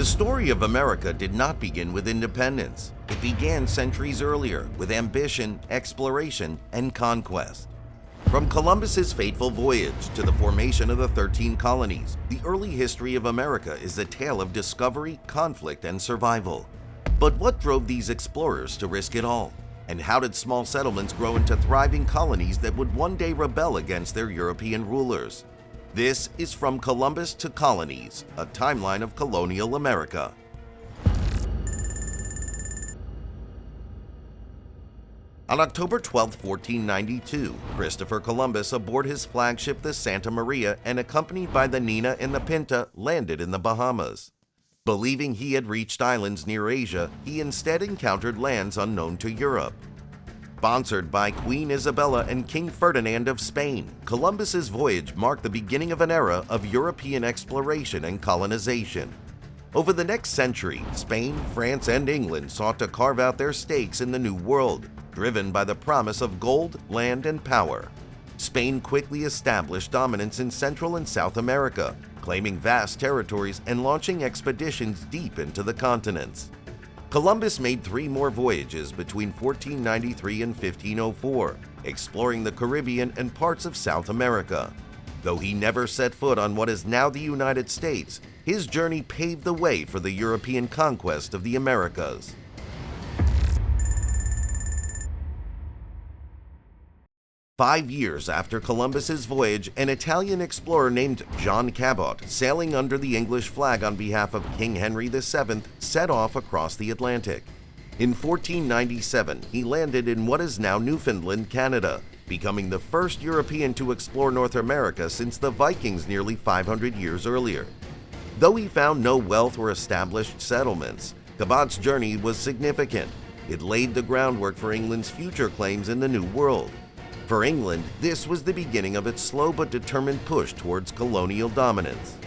The story of America did not begin with independence. It began centuries earlier with ambition, exploration, and conquest. From Columbus's fateful voyage to the formation of the 13 colonies, the early history of America is a tale of discovery, conflict, and survival. But what drove these explorers to risk it all? And how did small settlements grow into thriving colonies that would one day rebel against their European rulers? This is From Columbus to Colonies, a timeline of colonial America. On October 12, 1492, Christopher Columbus, aboard his flagship the Santa Maria and accompanied by the Nina and the Pinta, landed in the Bahamas. Believing he had reached islands near Asia, he instead encountered lands unknown to Europe. Sponsored by Queen Isabella and King Ferdinand of Spain, Columbus's voyage marked the beginning of an era of European exploration and colonization. Over the next century, Spain, France, and England sought to carve out their stakes in the New World, driven by the promise of gold, land, and power. Spain quickly established dominance in Central and South America, claiming vast territories and launching expeditions deep into the continents. Columbus made 3 more voyages between 1493 and 1504, exploring the Caribbean and parts of South America. Though he never set foot on what is now the United States, his journey paved the way for the European conquest of the Americas. Five years after Columbus's voyage, an Italian explorer named John Cabot, sailing under the English flag on behalf of King Henry VII, set off across the Atlantic. In 1497, he landed in what is now Newfoundland, Canada, becoming the first European to explore North America since the Vikings nearly 500 years earlier. Though he found no wealth or established settlements, Cabot's journey was significant. It laid the groundwork for England's future claims in the New World. For England, this was the beginning of its slow but determined push towards colonial dominance.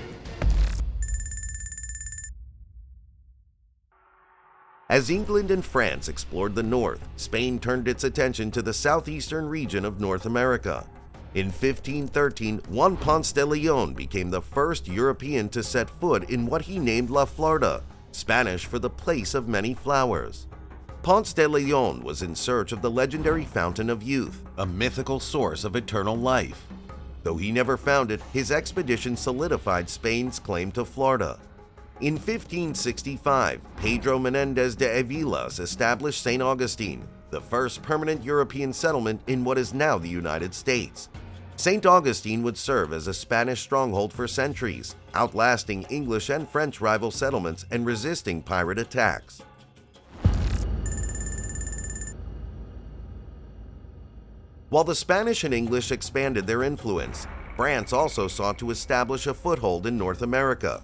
As England and France explored the north, Spain turned its attention to the southeastern region of North America. In 1513, Juan Ponce de Leon became the first European to set foot in what he named La Florida, Spanish for the place of many flowers. Ponce de Leon was in search of the legendary Fountain of Youth, a mythical source of eternal life. Though he never found it, his expedition solidified Spain's claim to Florida. In 1565, Pedro Menendez de Avilas established St. Augustine, the first permanent European settlement in what is now the United States. St. Augustine would serve as a Spanish stronghold for centuries, outlasting English and French rival settlements and resisting pirate attacks. While the Spanish and English expanded their influence, France also sought to establish a foothold in North America.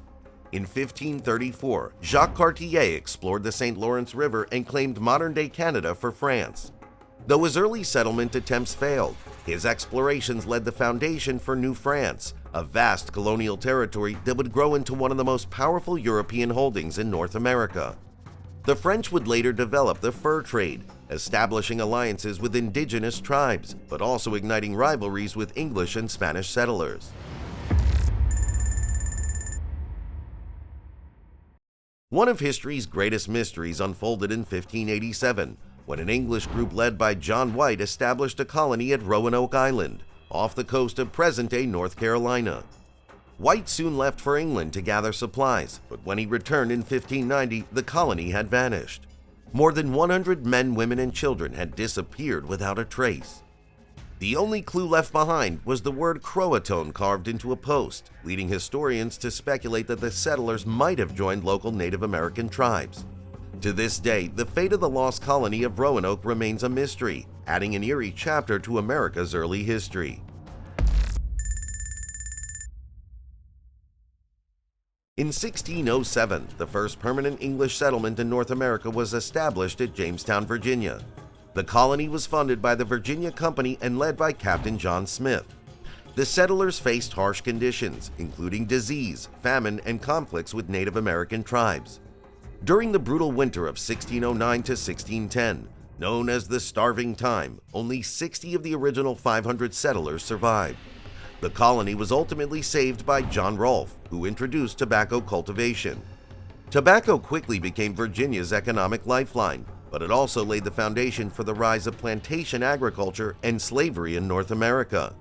In 1534, Jacques Cartier explored the St. Lawrence River and claimed modern-day Canada for France. Though his early settlement attempts failed, his explorations led the foundation for New France, a vast colonial territory that would grow into one of the most powerful European holdings in North America. The French would later develop the fur trade, establishing alliances with indigenous tribes, but also igniting rivalries with English and Spanish settlers. One of history's greatest mysteries unfolded in 1587, when an English group led by John White established a colony at Roanoke Island, off the coast of present-day North Carolina. White soon left for England to gather supplies, but when he returned in 1590, the colony had vanished. More than 100 men, women, and children had disappeared without a trace. The only clue left behind was the word Croatoan carved into a post, leading historians to speculate that the settlers might have joined local Native American tribes. To this day, the fate of the lost colony of Roanoke remains a mystery, adding an eerie chapter to America's early history. In 1607, the first permanent English settlement in North America was established at Jamestown, Virginia. The colony was funded by the Virginia Company and led by Captain John Smith. The settlers faced harsh conditions, including disease, famine, and conflicts with Native American tribes. During the brutal winter of 1609 to 1610, known as the Starving Time, only 60 of the original 500 settlers survived. The colony was ultimately saved by John Rolfe, who introduced tobacco cultivation. Tobacco quickly became Virginia's economic lifeline, but it also laid the foundation for the rise of plantation agriculture and slavery in North America.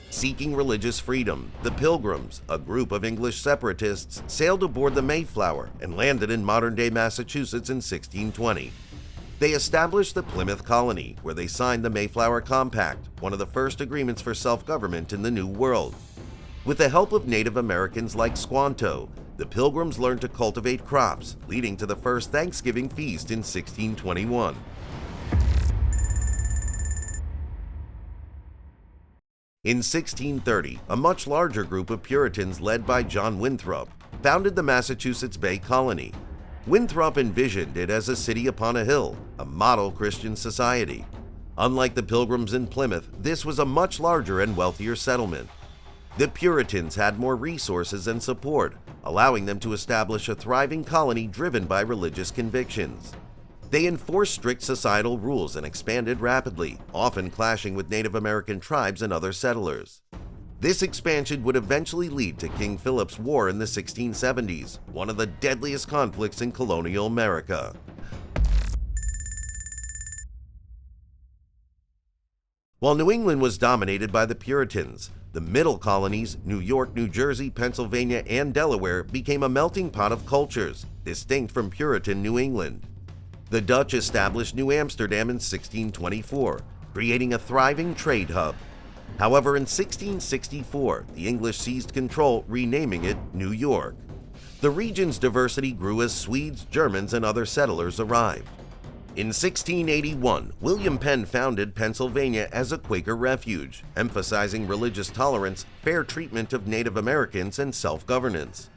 Seeking religious freedom, the Pilgrims, a group of English separatists, sailed aboard the Mayflower and landed in modern-day Massachusetts in 1620. They established the Plymouth Colony, where they signed the Mayflower Compact, one of the first agreements for self-government in the New World. With the help of Native Americans like Squanto, the Pilgrims learned to cultivate crops, leading to the first Thanksgiving feast in 1621. In 1630, a much larger group of Puritans led by John Winthrop founded the Massachusetts Bay Colony. Winthrop envisioned it as a city upon a hill, a model Christian society. Unlike the Pilgrims in Plymouth, this was a much larger and wealthier settlement. The Puritans had more resources and support, allowing them to establish a thriving colony driven by religious convictions. They enforced strict societal rules and expanded rapidly, often clashing with Native American tribes and other settlers. This expansion would eventually lead to King Philip's War in the 1670s, one of the deadliest conflicts in colonial America. While New England was dominated by the Puritans, the middle colonies, New York, New Jersey, Pennsylvania, and Delaware, became a melting pot of cultures, distinct from Puritan New England. The Dutch established New Amsterdam in 1624, creating a thriving trade hub. However, in 1664, the English seized control, renaming it New York. The region's diversity grew as Swedes, Germans, and other settlers arrived. In 1681, William Penn founded Pennsylvania as a Quaker refuge, emphasizing religious tolerance, fair treatment of Native Americans, and self-governance.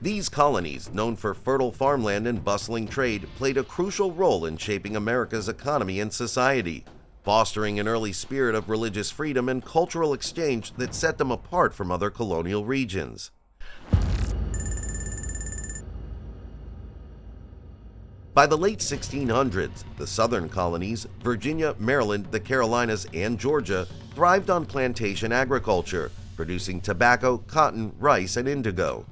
These colonies, known for fertile farmland and bustling trade, played a crucial role in shaping America's economy and society, fostering an early spirit of religious freedom and cultural exchange that set them apart from other colonial regions. By the late 1600s, the southern colonies, Virginia, Maryland, the Carolinas, and Georgia, thrived on plantation agriculture, producing tobacco, cotton, rice, and indigo.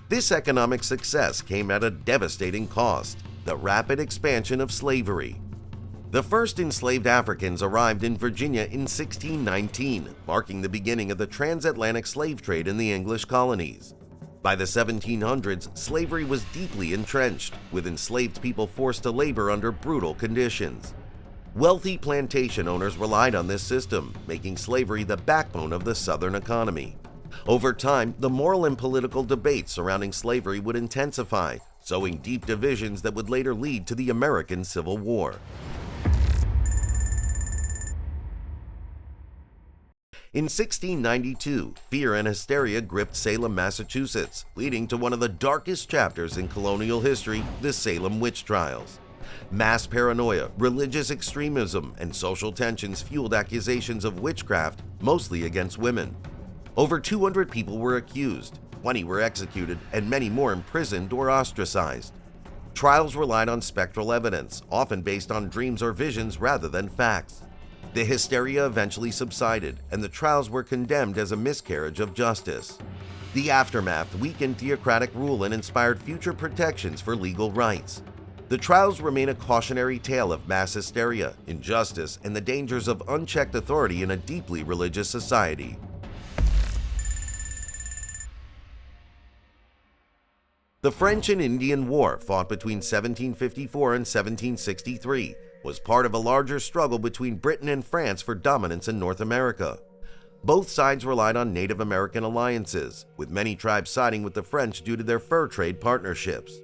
This economic success came at a devastating cost: the rapid expansion of slavery. The first enslaved Africans arrived in Virginia in 1619, marking the beginning of the transatlantic slave trade in the English colonies. By the 1700s, slavery was deeply entrenched, with enslaved people forced to labor under brutal conditions. Wealthy plantation owners relied on this system, making slavery the backbone of the Southern economy. Over time, the moral and political debates surrounding slavery would intensify, sowing deep divisions that would later lead to the American Civil War. In 1692, fear and hysteria gripped Salem, Massachusetts, leading to one of the darkest chapters in colonial history, the Salem witch trials. Mass paranoia, religious extremism, and social tensions fueled accusations of witchcraft, mostly against women. Over 200 people were accused, 20 were executed, and many more imprisoned or ostracized. Trials relied on spectral evidence, often based on dreams or visions rather than facts. The hysteria eventually subsided, and the trials were condemned as a miscarriage of justice. The aftermath weakened theocratic rule and inspired future protections for legal rights. The trials remain a cautionary tale of mass hysteria, injustice, and the dangers of unchecked authority in a deeply religious society. The French and Indian War, fought between 1754 and 1763, was part of a larger struggle between Britain and France for dominance in North America. Both sides relied on Native American alliances, with many tribes siding with the French due to their fur trade partnerships.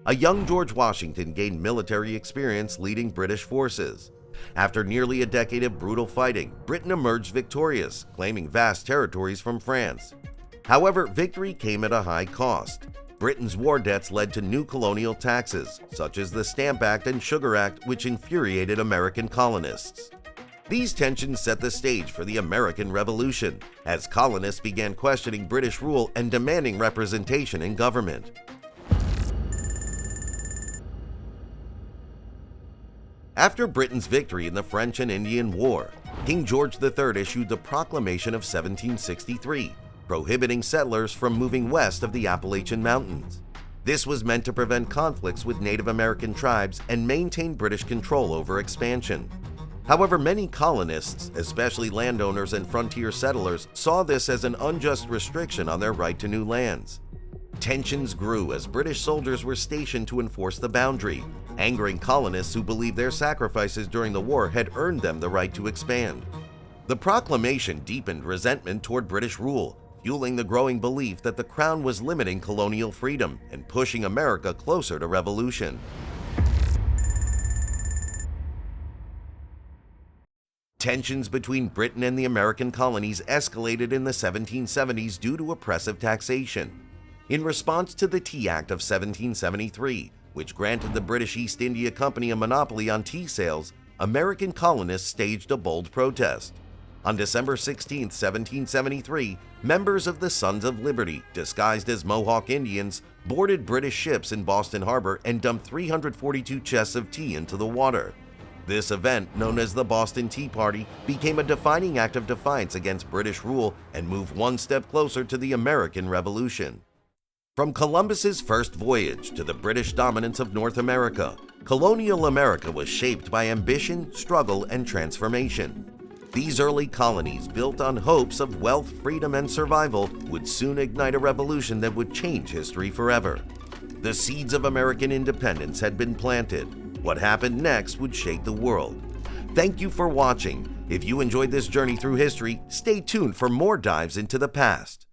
A young George Washington gained military experience leading British forces. After nearly a decade of brutal fighting, Britain emerged victorious, claiming vast territories from France. However, victory came at a high cost. Britain's war debts led to new colonial taxes, such as the Stamp Act and Sugar Act, which infuriated American colonists. These tensions set the stage for the American Revolution, as colonists began questioning British rule and demanding representation in government. After Britain's victory in the French and Indian War, King George III issued the Proclamation of 1763, prohibiting settlers from moving west of the Appalachian Mountains. This was meant to prevent conflicts with Native American tribes and maintain British control over expansion. However, many colonists, especially landowners and frontier settlers, saw this as an unjust restriction on their right to new lands. Tensions grew as British soldiers were stationed to enforce the boundary, angering colonists who believed their sacrifices during the war had earned them the right to expand. The Proclamation deepened resentment toward British rule, fueling the growing belief that the Crown was limiting colonial freedom and pushing America closer to revolution. Tensions between Britain and the American colonies escalated in the 1770s due to oppressive taxation. In response to the Tea Act of 1773, which granted the British East India Company a monopoly on tea sales, American colonists staged a bold protest. On December 16, 1773, members of the Sons of Liberty, disguised as Mohawk Indians, boarded British ships in Boston Harbor and dumped 342 chests of tea into the water. This event, known as the Boston Tea Party, became a defining act of defiance against British rule and moved one step closer to the American Revolution. From Columbus's first voyage to the British dominance of North America, colonial America was shaped by ambition, struggle, and transformation. These early colonies, built on hopes of wealth, freedom, and survival, would soon ignite a revolution that would change history forever. The seeds of American independence had been planted. What happened next would shake the world. Thank you for watching. If you enjoyed this journey through history, stay tuned for more dives into the past.